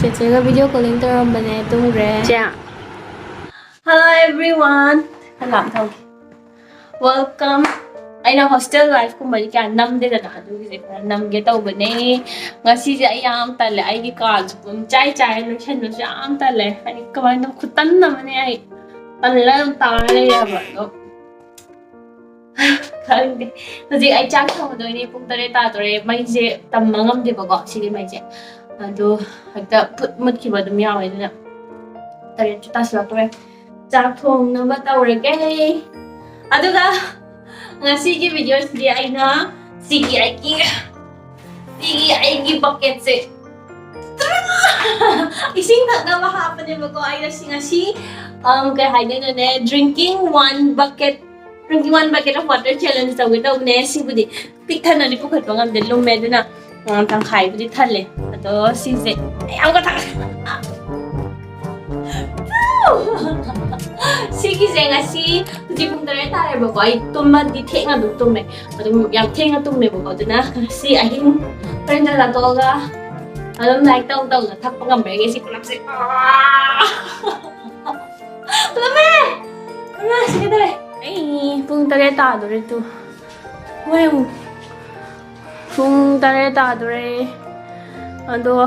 제가 video calling 들어오면 동그래. 자. Hello everyone. Làm thôi. Welcome. Ai na hostel life ko mali kaya nam de na do kasi nam ge tau bane. Ngasi si ay am tale ay gi ka pum chai chai no chen no am tale. Ay kamay no khutan naman ay. Tanla ta le ya ba do. Khandi. Kasi ay chak thong do ni pum tare ta tore mai je tam mangam de ba go si mai je. Aduh, agak put mood kiba dum yaw ini nak. Tadi kita selak tu chak thong na ba tau re gay. Aduh ka ngasi ki video si ai na sigi aigi bucket se. Ising na mahapon ni ko ay na ngasi kay hay na drinking one bucket of water challenge tawag daw ne si budi piktan na ni pukot bangam de lumed na tang khai budi thale ado si se ang ko ta Sige nga si di pung tare tare ba ko ay tumma di tenga du tumme ado yang tenga tumme ba ko na si ahin prenda la toga ado like tau tau na thak pangam ba si kulap se Lame na sige tare ay pung tare ta do re tu wow pung tare ta do re ado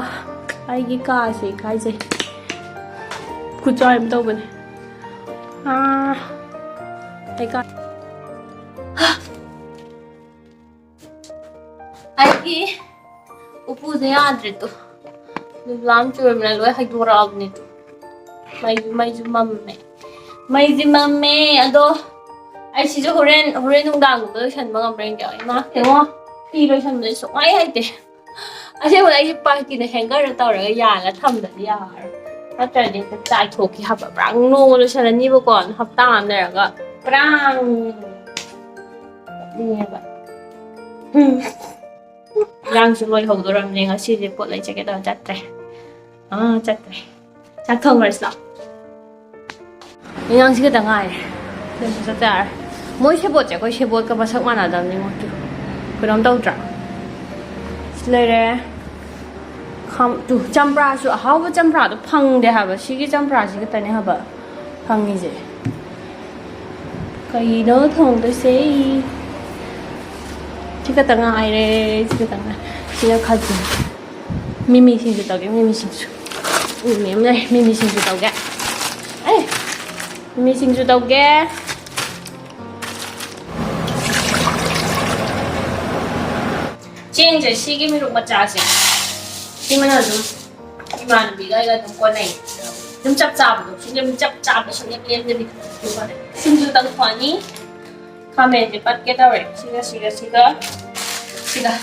ay gi ka se kai se ku choi em tau bane I got Aigi upu de andre to lam chur na lo hai dura abne to mai ji mamme ado ai si jo horen nungdang do shan ma ngam reng ai ma tengo pi lo shan de so ai hai te ase wa ai pa ki de hanger ta ra ya la tham da ya After this, I took you have a brang no solution and you go have time there. Got brang. Brang should like hold on. I see the put like check it out. Chat. Chat. Chat converse now. Young sick at an eye. This is a there. Moisture boat, I wish you woke up as one of them. You want to put on don't drown. Later. Come to jump brush. How about jump brush? Pang they have a she jump brush. You can have a pang is it? Kay no thong to say. Chica tanga ire, chica tanga. Chica cousin. Mimi seems to dog. Mimi seems to. Mimi seems to dog. Hey, Mimi seems to dog. Change the she give me look much as it. Khi mà nó bị gây ra trong con này chúng chắp chắp được chúng chắp chắp được chúng em bị xin chú tăng khoản ní comment thì bắt cái tao rồi siga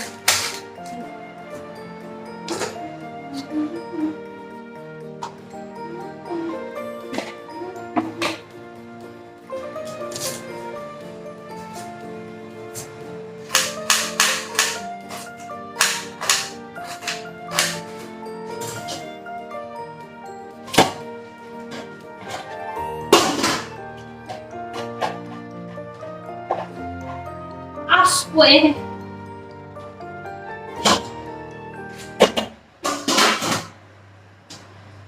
Quê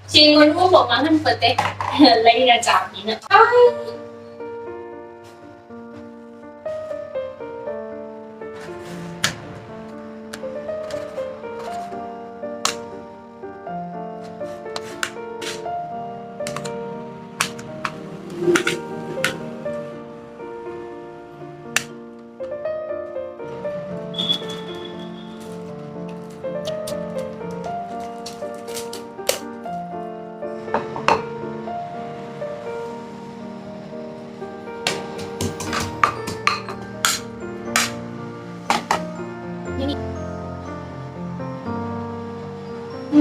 chị muốn mua bộ món ăn bật đấy lấy ra chảo tí nữa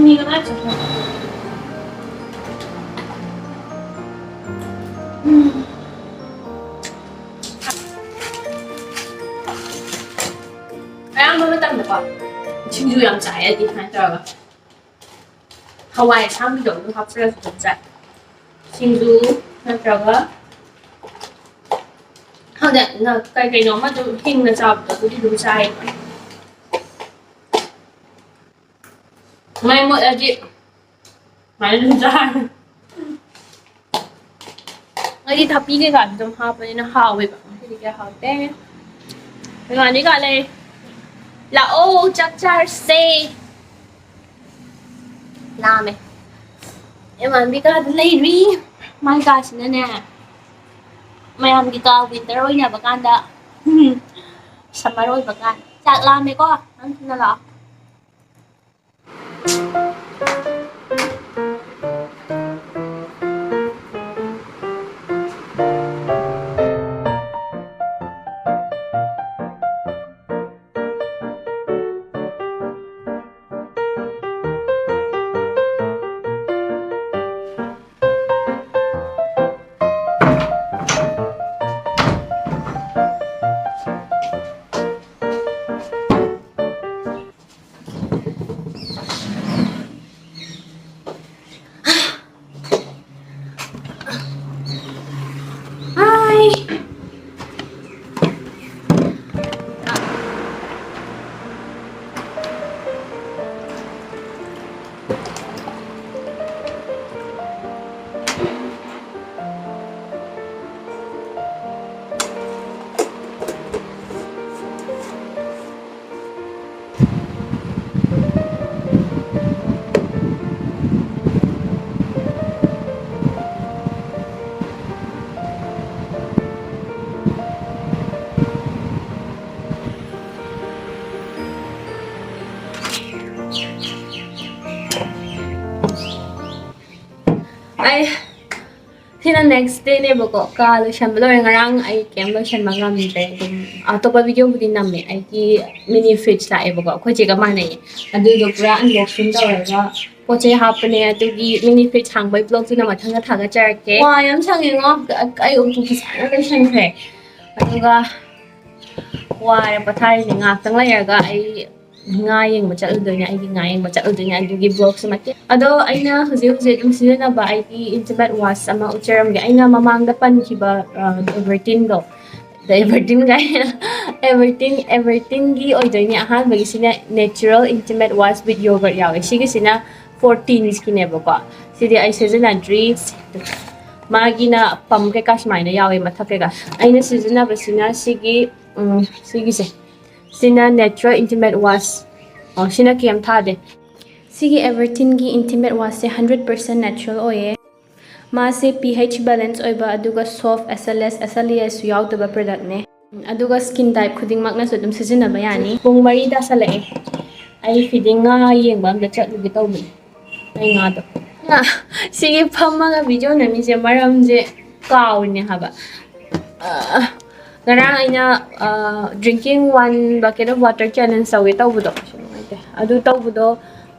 이거 맞죠? Kaya mo matanda pa. 친구 양 짜야 돼, 하더라고. 하와이 참도 합쳐서 짜. 친구 하더라고. 하데 나 cái nhóm mà tôi hình là chọc tôi đi đúng sai. Mai mọi chị ꯃꯥꯏꯅ ꯆꯥꯔꯦ ꯑꯩꯗꯤ ꯊꯄꯤ ꯀꯩꯀꯥꯁꯨ ꯑꯗꯨꯝ ꯍꯥꯞꯄꯅꯤꯅ ꯍꯥꯎꯋꯦꯕ ꯉꯁꯤꯗꯤ ꯀꯌꯥ ꯍꯥꯎꯇꯦ ꯀꯩꯀꯥꯅꯤ ꯀꯥ ꯂꯩ ꯂꯥꯛꯑꯣ ꯆꯥꯛ ꯆꯥꯔꯁꯦ ꯂꯥꯝꯃꯦ ꯏꯃꯥꯟꯕꯤ ꯀꯥꯗ ꯂꯩꯔꯤ ꯃꯥꯏ ꯀꯥꯁꯤꯅꯅꯦ ꯃꯌꯥꯝꯒꯤ ꯀꯥ ꯋꯤꯟꯇꯔ ꯑꯣꯏꯅꯕ ꯀꯥꯟꯗ ꯁꯝꯃꯔ ꯑꯣꯏꯕ ꯀꯥꯟ ꯆꯥꯛ ꯂꯥꯝꯃꯦꯀꯣ ꯅꯪ ꯊꯨꯅ ꯂꯥꯛꯑꯣ ꯑꯩ ꯁꯤꯅ ꯅꯦꯛꯁ ꯗꯦꯅꯦꯕꯀꯣ ꯀꯥ ꯂꯣꯏꯁꯟꯕ ꯂꯣꯏꯔꯦ ꯉꯔꯥꯡ ꯑꯩ ꯀꯩꯝ ꯂꯣꯏꯁꯟꯕ ꯉꯝꯗ꯭ꯔꯦ ꯑꯗꯨꯝ ꯑꯇꯣꯞꯄ ꯚꯤꯗꯤꯑꯣꯕꯨꯗꯤ ꯅꯝꯃꯦ ꯑꯩꯒꯤ ꯃꯤꯅꯤ ꯐ꯭ꯔꯤꯖ ꯂꯥꯛꯑꯦꯕꯀꯣ ꯑꯩꯈꯣꯏ ꯆꯦꯒ ꯃꯥꯟꯅꯩꯌꯦ ꯑꯗꯨꯗꯣ ꯄꯨꯔꯥ ꯑꯟꯕꯣꯛꯁꯤꯡ ꯇꯧꯔꯒ ꯄꯣꯠ ꯆꯩ ꯍꯥꯞꯄꯅꯦ ꯑꯗꯨꯒꯤ ꯃꯤꯅꯤ ꯐ꯭ꯔꯤꯖ ꯍꯥꯡꯕꯩ ꯕ꯭ꯂꯣꯛꯇꯨꯅ ꯃꯊꯪꯗ ꯊꯥꯒꯠꯆꯔꯛꯀꯦ ꯋꯥ ꯌꯥꯝ ꯁꯪꯉꯦꯉꯣ ꯑꯩ ꯎꯄꯨ ꯐꯖꯅ ꯂꯣꯏꯁꯟꯈ꯭ꯔꯦ ꯑꯗꯨꯒ ꯋꯥꯔꯦ ꯄꯣꯊꯥꯔꯤꯁꯦ ꯉꯥꯛꯇꯪ ꯂꯩꯔꯒ ꯑꯩ ꯉꯥ ꯌꯦꯡꯕ ꯆꯠꯂꯨꯗꯣꯏꯅꯦ ꯑꯩꯒꯤ ꯉꯥ ꯌꯦꯡꯕ ꯆꯠꯂꯨꯗꯣꯏꯅꯦ ꯑꯗꯨꯒꯤ ꯕ꯭ꯂꯣꯛꯁꯨ ꯃꯇꯦꯛ ꯑꯗꯣ ꯑꯩꯅ ꯍꯧꯖꯤꯛ ꯑꯗꯨꯝ ꯁꯤꯖꯤꯟꯅꯕ ꯑꯩꯒꯤ ꯏꯟꯇꯤꯃꯦꯠ ꯋꯥꯁ ꯑꯃ ꯎꯠꯆꯔꯝꯒꯦ ꯑꯩꯅ ꯃꯃꯥꯡꯗ ꯄꯟꯈꯤꯕ everteenꯗꯣ everteen ꯀꯥꯏꯅ everteenꯒꯤ ꯑꯣꯏꯗꯣꯏꯅꯦ ꯑꯍꯥꯟꯕꯒꯤꯁꯤꯅ natural intimate wash with yogurt ꯌꯥꯎꯋꯦ ꯁꯤꯒꯤꯁꯤना 14ꯁꯀꯤꯅꯦꯕꯀꯣ ꯁꯤꯗꯤ ꯑꯩ ꯁꯤꯖꯤꯟꯅꯗ꯭ꯔꯤ ꯃꯥꯒꯤꯅ ꯄꯝ ꯀꯩꯀꯥ ꯁꯨꯃꯥꯏꯅ ꯌꯥꯎꯋꯦ ꯃꯊꯛ ꯀꯩꯀꯥ ꯑꯩꯅ ꯁꯤꯖꯤꯟꯅꯕꯁꯤꯅ ꯁꯤꯒꯤꯁꯦ ꯁꯤꯅ natural intimate wash ꯁꯤꯅ ꯀꯦꯝ ꯊꯥꯗꯦ ꯁꯤꯒꯤ everteenꯒꯤ intimate washꯁꯦ 100% natural ꯑꯣꯏꯌꯦ ꯃꯥꯁꯦ pH balance ꯑꯣꯏꯕ ꯑꯗꯨꯒ soft SLS ꯌꯥꯎꯗꯕ ꯄ꯭ꯔꯗꯛꯅꯦ ꯑꯗꯨꯒ skin type ꯈꯨꯗꯤꯡꯃꯛꯅꯁꯨ ꯑꯗꯨꯝ ꯁꯤꯖꯤꯟꯅꯕ ꯌꯥꯅꯤ ꯄꯨꯡ 4 ꯇꯥꯁꯜꯂꯛꯑꯦ ꯑꯩ ꯐꯤꯗꯤꯡ ꯉꯥ ꯌꯦꯡꯕ ꯑꯝꯇ ꯆꯠꯂꯨꯒꯦ ꯇꯧꯕꯅꯦ ꯑꯩ ꯉꯥꯗꯣ ꯁꯤꯒꯤ ꯐꯝꯃꯒ ꯚꯤꯗꯤꯑꯣ ꯅꯝꯃꯤꯁꯦ ꯃꯔꯝꯁꯦ ꯀꯥꯎꯔꯤꯅꯦ ꯍꯥꯏꯕ ꯉꯔꯥꯡ ꯑꯩꯅ drinking 1 bucket of water challenge ꯇꯧꯒꯦ ꯇꯧꯕꯗꯣ ꯅꯨꯡꯉꯥꯏꯇꯦ ꯑꯗꯨ ꯇꯧꯕꯗꯣ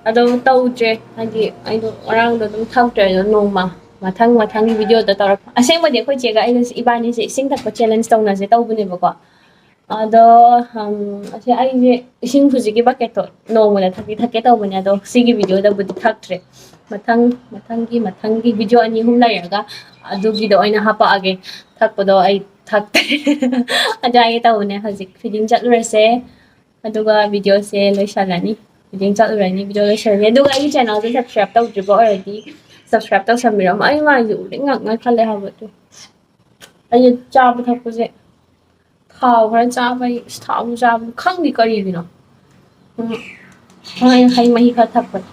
ꯑꯗꯨꯝ ꯇꯧꯗ꯭ꯔꯦ ꯍꯥꯏꯗꯤ ꯑꯩꯗꯣ ꯉꯔꯥꯡꯗꯣ ꯑꯗꯨꯝ ꯊꯛꯇ꯭ꯔꯦ ꯑꯗꯣ ꯅꯣꯡꯃ ꯃꯊꯪꯒꯤ ꯚꯤꯗꯤꯑꯣꯗ ꯇꯧꯔꯛꯄ ꯑꯁꯦꯡꯕꯗꯤ ꯑꯩꯈꯣꯏ ꯆꯦꯒ ꯑꯩꯅ ꯏꯕꯥꯅꯤꯁꯦ ꯏꯁꯤꯡ ꯊꯛꯄ ꯆꯦꯂꯦꯟꯖ ꯇꯧꯅꯁꯦ ꯇꯧꯕꯅꯦꯕꯀꯣ ꯑꯗꯣ ꯑꯁꯤ ꯑꯩꯁꯦ ꯏꯁꯤꯡ ꯍꯧꯖꯤꯛꯀꯤ ꯕꯛꯀꯦꯠꯇꯣ ꯅꯣꯡꯃꯗ ꯊꯛꯀꯦ ꯇꯧꯕꯅꯦ ꯑꯗꯣ ꯁꯤꯒꯤ ꯚꯤꯗꯤꯑꯣꯗꯕꯨꯗꯤ ꯊꯛꯇ꯭ꯔꯦ ꯃꯊꯪꯒꯤ ꯚꯤꯗꯤꯑꯣ 2-3 ꯂꯩꯔꯒ ꯑꯗꯨꯒꯤꯗꯣ ꯑꯣꯏꯅ ꯍꯥꯄꯛꯑꯒꯦ ꯊꯛꯄꯗꯣ ꯑꯩ ꯊꯛꯇ꯭ꯔꯦ ꯑꯗꯨꯃꯥꯏꯅ ꯇꯧꯕꯅꯦ ꯍꯧꯖꯤꯛ ꯐꯤꯗꯤꯡ ꯆꯠꯂꯨꯔꯁꯦ ꯑꯗꯨꯒ ꯚꯤꯗꯤꯑꯣꯁꯦ ꯂꯣꯏꯁꯜꯂꯅꯤ ꯐꯤꯗꯤꯡ ꯆꯠꯂꯨꯔꯅꯤ ꯚꯤꯗꯤꯑꯣ ꯂꯣꯏꯁꯜꯂꯅꯤ ꯑꯗꯨꯒ ꯑꯩꯒꯤ ꯆꯦꯅꯦꯜꯁꯦ ꯁꯕꯁꯀ꯭ꯔꯥꯏꯕ ꯇꯧꯗ꯭ꯔꯤꯕ ꯑꯣꯏꯔꯗꯤ ꯁꯕꯁꯀ꯭ꯔꯥꯏꯕ ꯇꯧꯁꯟꯕꯤꯔꯝꯃꯣ ꯑꯩ ꯃꯥꯏꯁꯦ ꯎꯔꯤꯡ ꯉꯥꯛꯅ ꯈꯜꯂꯦ ꯍꯥꯏꯕ ꯑꯗꯨ ꯑꯩ ꯆꯥꯕ ꯊꯛꯄꯁꯦ ꯊꯥꯎ ꯈꯔ ꯆꯥꯕꯩ ꯊꯥꯎꯁꯨ ꯆꯥꯕ ꯈꯪꯗꯦ ꯀꯔꯤꯒꯤꯅꯣ ꯍꯩ ꯃꯍꯤ ꯈꯔ ꯊꯛꯄꯅꯦ